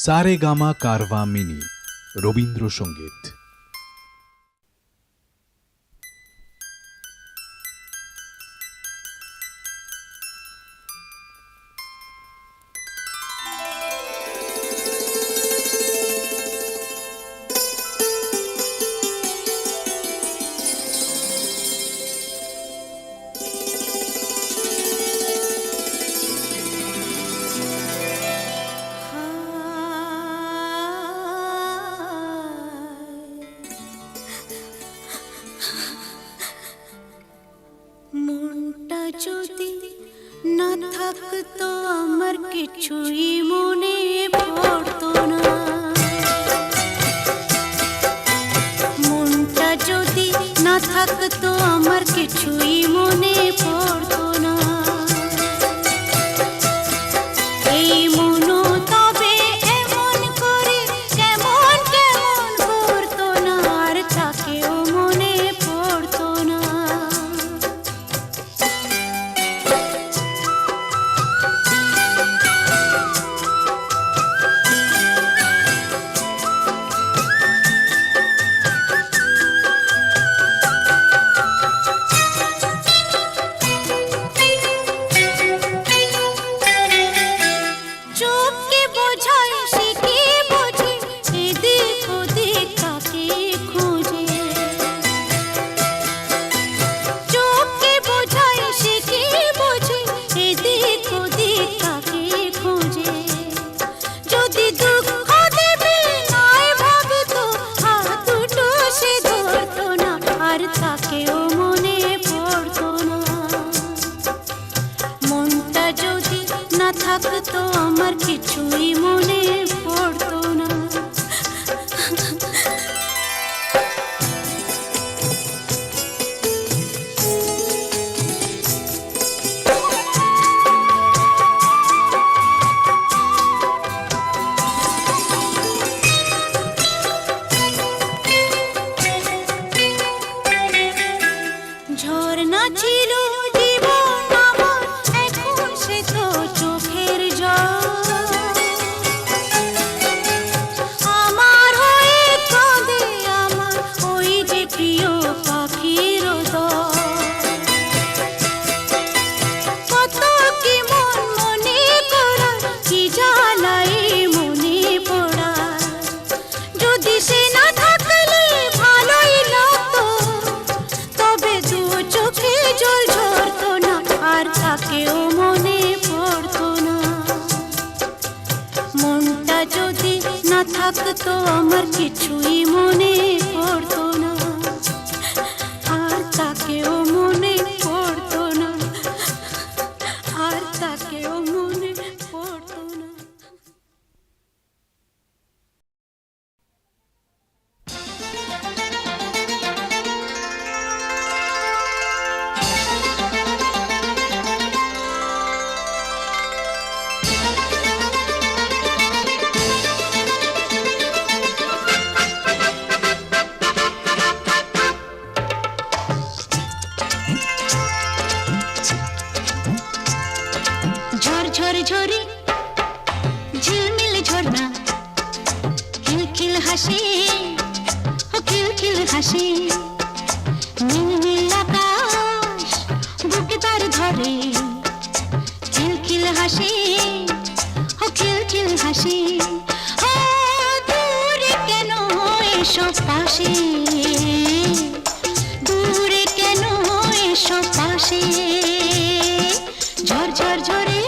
Saregama Carvaan mini Rabindrasangeet. মনটা যদি না থাকতো আমার কিছুই মনে পড়তো না। মনটা যদি না থাকতো আমার কিছুই মনে পড়তো না। এই মনও তবে এমন করে কেমন কেমন করতো না, আর তাকেও মনে পড়তো না। চোখকে বোঝায় সে কি বোঝে, এদিক ওদিক কাকে খোঁজে। চোখকে বোঝায় সে কি বোঝে, এদিক ওদিক কাকে খোঁজে। যদি দুঃখ দেবে নয় ভাবতো, হাত দুটো সে ধরতো না, আর তাকেও মনে পড়তো না। মনটা যদি না থাকতো আমার কিছুই মনে পড়তো না। ঝর্ণা ছিল জীবন আমার, এখন সে তো চোখের জল। আমার হয়ে কাঁদে আমার ওই যে প্রিয় পাখির দল। কত কি মন মনে করা, কি জ্বালাই মনে পড়া। যদি সে না থাকলে ভালোই লাগতো, তবে দু চোখে জল ঝরতো না, আর তাকেও মনে পড়তো না। মনটা যদি না থাকতো আমার কিছুই মনে পড়তো না, আর তাকেও মনে পড়তো না, আর তাকেও মনে পড়তো না। ঝর ঝর ঝরে ঝিলমিল ঝর্ণা, খিলখিল হাসি, ও খিলখিল হাসি। নীল নীল আকাশ বুকে তার ধরে, খিলখিল হাসি, ও খিলখিল হাসি। ও দূরে কেন এসো পাশে, দূরে কেন এসো পাশে। ঝর ঝর ঝরে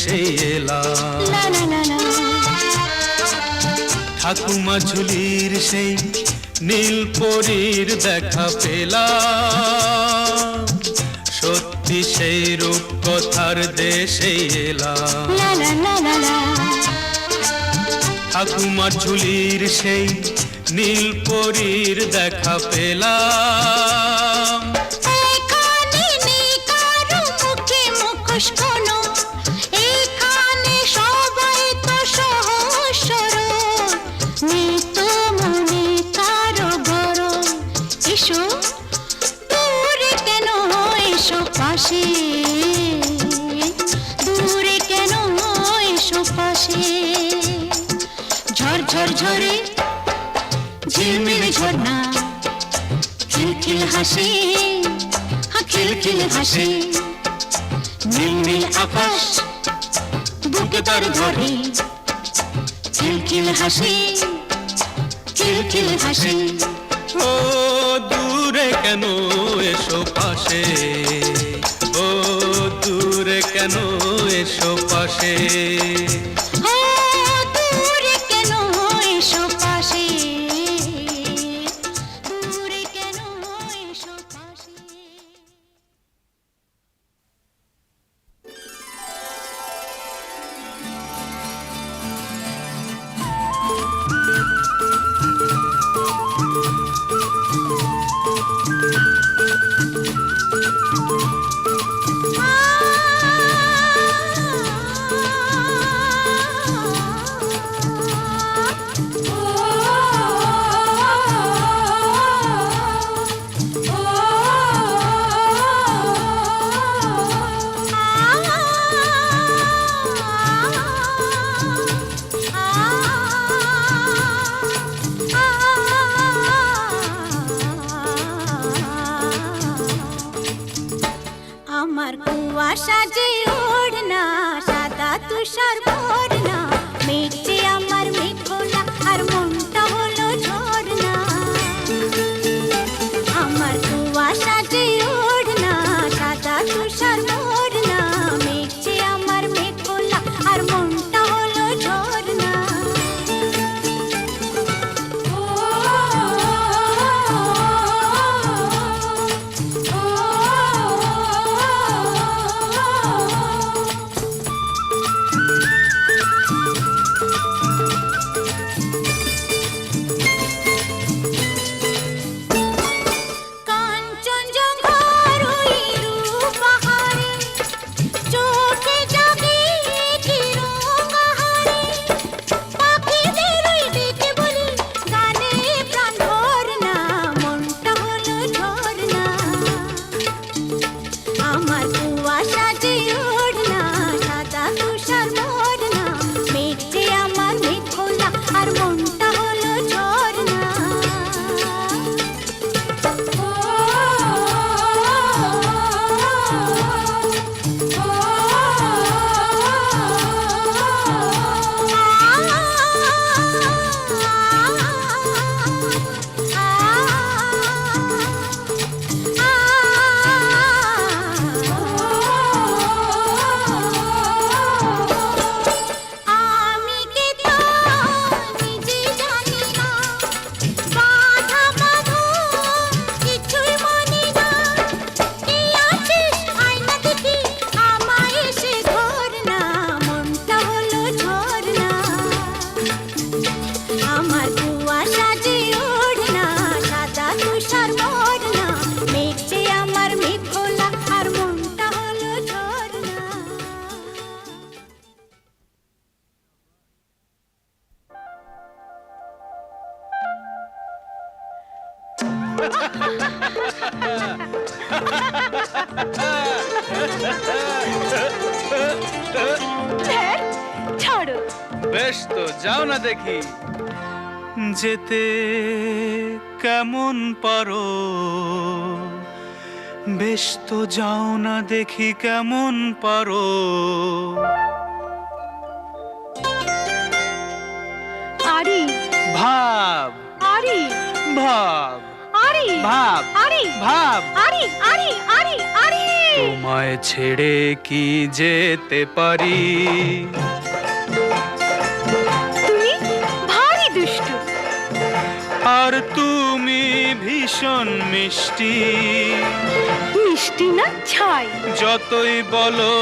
দেশেই এলাম। লা লা লা লা। ঠাকুমা ঝুলির সেই নীল পরীর দেখা পেলাম, সত্যি সেই রূপ কথার দেশেই এলাম। লা লা লা লা লা। ঠাকুমার ঝুলির সেই নীল পরীর দেখা পেলাম। এখানে নেই কারো মুখে মুখোশ কোনো, এখানে সবাই তো সহজ সরল, নেই তো মনে কারো গরম। এসো দূরে কেন, এসো পাশে, দূরে কেন, এসো পাশে। ঝর ঝর ঝরে ঝিলমিল ঝরনা, খিলখিল হাসি, খিলখিল হাসি। নীল নীল আকাশ বুকে তার ধরে, খিলখিল হাসি, খিলখিল হাসি। ও দূরে কেন, এসো পাশে, ও দূরে কেন, এসো পাশে। ও দূরে কেন, এসো পাশে, দূরে কেন, এসো পাশে। আমার কুয়াশা যে ওড়না, সাদা তুষার ভরনা, মেঘে আমার মেঘলা, আর মনটা হলো ঝরনা। আমার কুয়াশা যে ওড়না, সাদা তুষার ভরনা, মেঘে আমার মেঘলা, আর মনটা হলো ঝরনা। কাঞ্চনজঙ্ঘার ওই রূপ বাহারে, চোখে জাগে কি রঙ আহারে। পাখিদের ওই ডেকে বলি, গানে প্রাণ ভরনা, মনটা হলো ঝরনা। আমার কুয়াশা যে ওড়না, সাদা তুষার ভরনা, মেঘে আমার মেঘলা, আর মনটা হলো ঝরনা। আমি কে তো নিজে জানি না, বাধা বাঁধন কিছুই মানি না। কে আছিস আয়না দেখি, আমায় এসে ধরনা, মনটা হলো ঝরনা। আমার কুয়াশা যে ওড়না, সাদা তুষার ভরনা, মেঘে আমার মেঘলা, আর মনটা হলো ঝরনা। ছাড়ো। বেশ তো যাও না দেখি, যেতে কেমন পারো। বেশ তো যাও না দেখি কেমন পারো। আরি ভাব আরি ভাব আরি ভাব আরি ভাব। আরি আরি আরি আরি তোমায় ছেড়ে কি যেতে পারি? তুমি ভারী দুষ্টু। আর তুমি ভীষণ মিষ্টি। মিষ্টি না ছাই। যতই বলো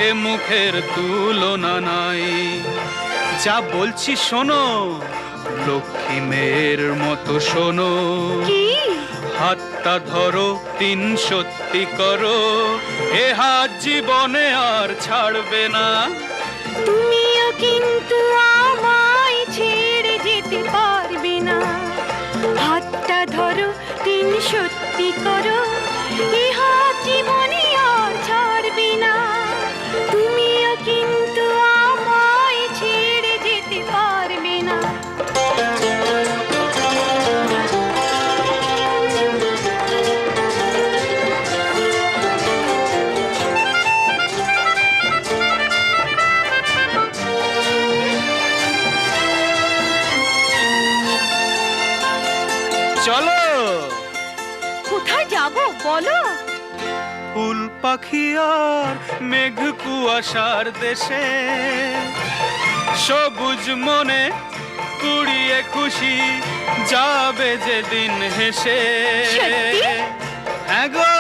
এ মুখের তুলনা নাই। যা বলছি শোনো, লক্ষ্মী মেয়ের মতো শোনো। কি? হাতটা ধরো, তিন সত্যি করো, এ হাত জীবনে আর ছাড়বে না। তুমিও কিন্তু আমায় ছেড়ে যেতে পারবে না। হাতটা ধরো, তিন সত্যি করো, এ হাত জীবনে আর ছাড়বে না। তুমিও কিন্তু আমায় ছেড়ে যেতে পারবে না। চলো। কোথায় যাব বলো? ফুল পাখি আর মেঘ কুয়াশার দেশে, সবুজ মনে কুড়িয়ে খুশি যাবে যেদিন হেসে। সত্যি? হ্যাঁ গো।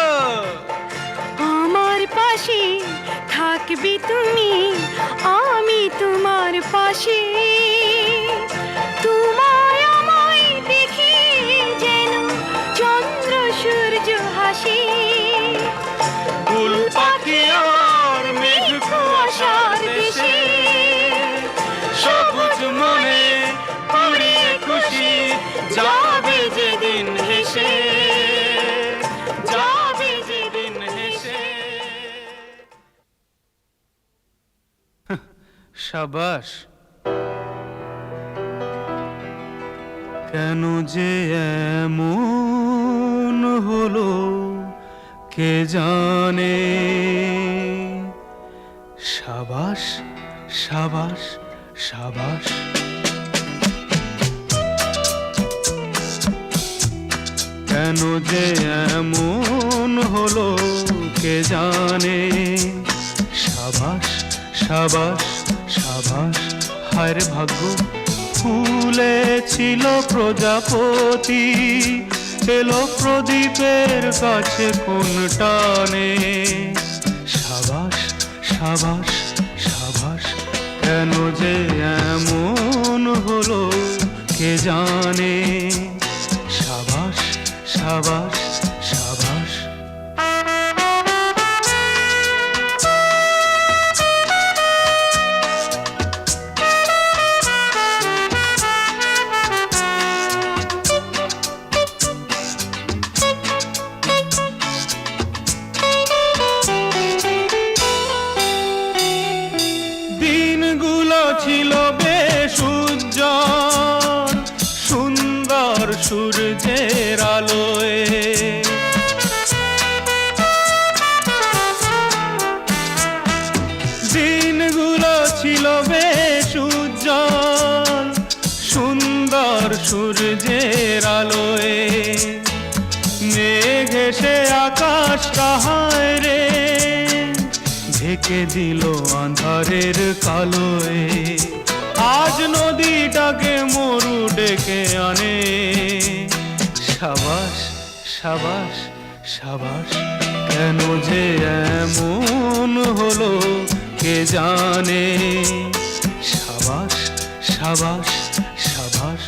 আমার পাশে থাকবে তুমি, আমি তোমার পাশে। তোমায় আমায় দেখে যেন চন্দ্র সূর্য হাসে। ফুল পাখি আর মেঘ কুয়াশার দেশে, সবুজ মনে কুড়িয়ে খুশি যাবে যেদিন হেসে, যাবে যেদিন হেসে। সাবাস। কেন যে এমন হলো কে জানে। সাবাস সাবাস সাবাস। কেন যে এমন হলো কে জানে। সাবাস সাবাস সাবাস। হায় রে ভাগ্য, ফুলে ছিল প্রজাপতি, এলো প্রদীপের কাছে কোন টানে। সাবাস সাবাস সাবাস। কেন যে এমন হলো কে জানে। সাবাস সাবাস সাবাস। দিনগুলো ছিল বেশ উজ্জ্বল, সুন্দর সূর্যের আলোয়। দিনগুলো ছিল বেশ উজ্জ্বল, সুন্দর সূর্যের আলোয়। মেঘ এসে আকাশ কাহায় রে, ঢেকে দিল আঁধারের কালোয়। আজ নদীটাকে মরু ডেকে আনে। সাবাস সাবাস সাবাস। কেন যে এমন হলো কে জানে। সাবাস সাবাস সাবাস।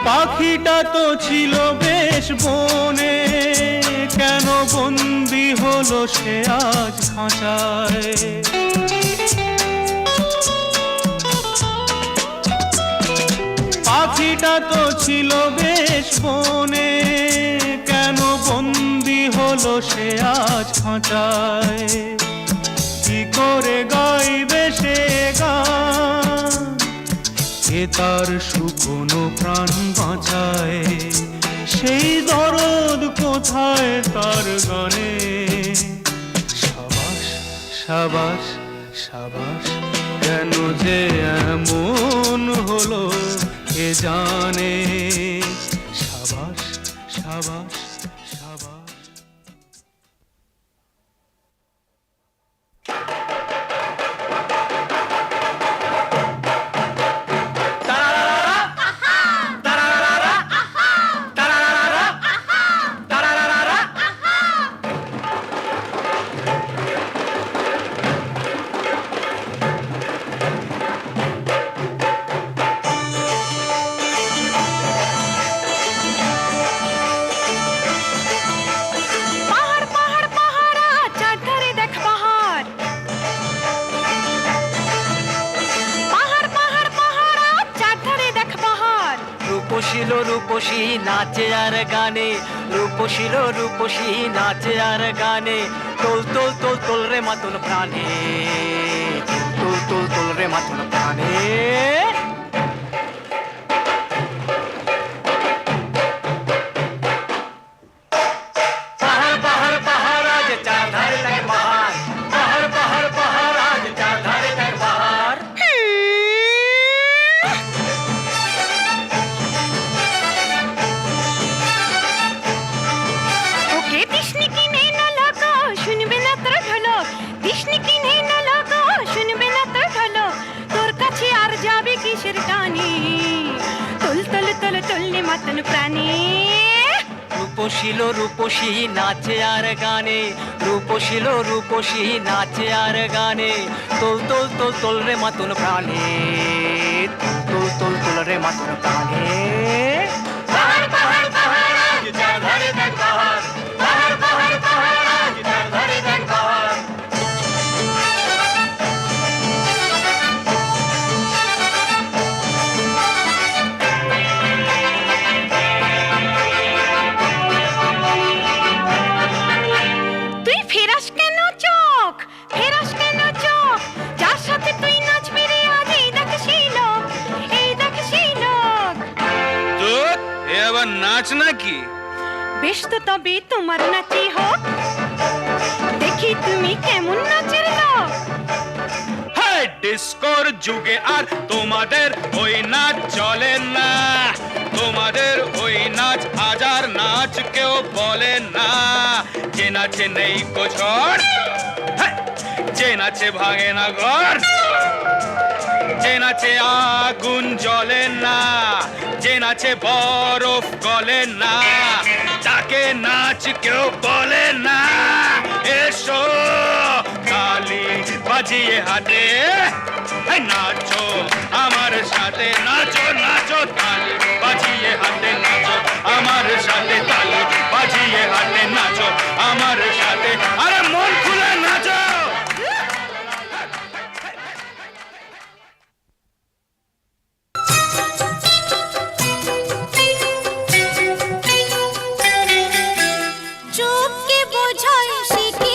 পাখিটা তো ছিল বেশ বনে, কেন বন্দি হলো সে আজ খাঁচায়। পাখিটা তো ছিল বেশ বনে, কেন বন্দি হলো সে আজ খাঁচায়। কি করে গাইবে সে গান, কে তার শুকনো প্রাণ বাঁচায়, সেই দরদ কোথায় তার গানে। সাবাস সাবাস সাবাস, কেন যে এমন হলো কে জানে। সাবাস সাবাস সাবাস। পাহাড় পাহাড় পাহাড় চারধারে দেখ পাহাড়, পাহাড় পাহাড় পাহাড় চারধারে দেখ পাহাড়। রূপশীল রূপসী নাচে আর গানে, রূপশীল রূপসী নাচে আর গানে। তোল তোল তোল তোল রে মাতুল প্রাণে, তোল তোল তোল রে মাতুল প্রাণে। পাহাড় পাহাড় পাহাড় আজ চারধারে দেখ পাহাড়, পাহাড় পাহাড় পাহাড় আজ চারধারে দেখ পাহাড়। ওকে দিশনি কিনে না লাগো, শুনবে না তোর ঢোলক। দিশনি কিনে না লাগো, শুনবে না তোর ঢোলক। তোর কাছে আর যাবে কিসের টানে, তোল তোল তোল তোললে মাতন প্রাণে। রূপশীল রূপসী নাচে আর গানে, রূপশীল রূপসী নাচে আর গানে। তোল তোল তোল তোল রে মাতুল প্রাণে, তোল তোল তোল রে মাতুল প্রাণে। পাহাড় পাহাড় পাহাড় আজ চারধারে দেখ পাহাড়, পাহাড় পাহাড় পাহাড় আজ চারধারে দেখ পাহাড়। তুই ফেরাস কেন চোখ, ফেরাস কেন চোখ? যার সাথে তুই নাচবি রে আজ এই দেখ সেই লোক, এই দেখ সেই লোক। তো এ আবার নাচ নাকি? বেশ তো তবে তোমার নাচই হোক, দেখি তুমি কেমন নাচের লোক। হ্যাঁ, ডিস্কোর যুগে আর তোমাদের ওই নাচ চলে না, তোমাদের ওই নাচ হাজার নাচ কেউ বলে না। যে নাচে নেই কোঝড়, হ্যাঁ, যে নাচে ভাঙে না ঘর, যে নাচে আগুন জ্বলে না, যে নাচে বরফ গলে না, তাকে নাচ কেউ বলে না। এসো তালি বাজিয়ে হাতে, এই নাচো আমার সাথে, নাচো নাচো তালি বাজিয়ে হাতে, নাচো আমার সাথে, তালি বাজিয়ে হাতে, নাচো আমার সাথে, আরে মন খুলে নাচো। চোখকে বোঝায় সে কি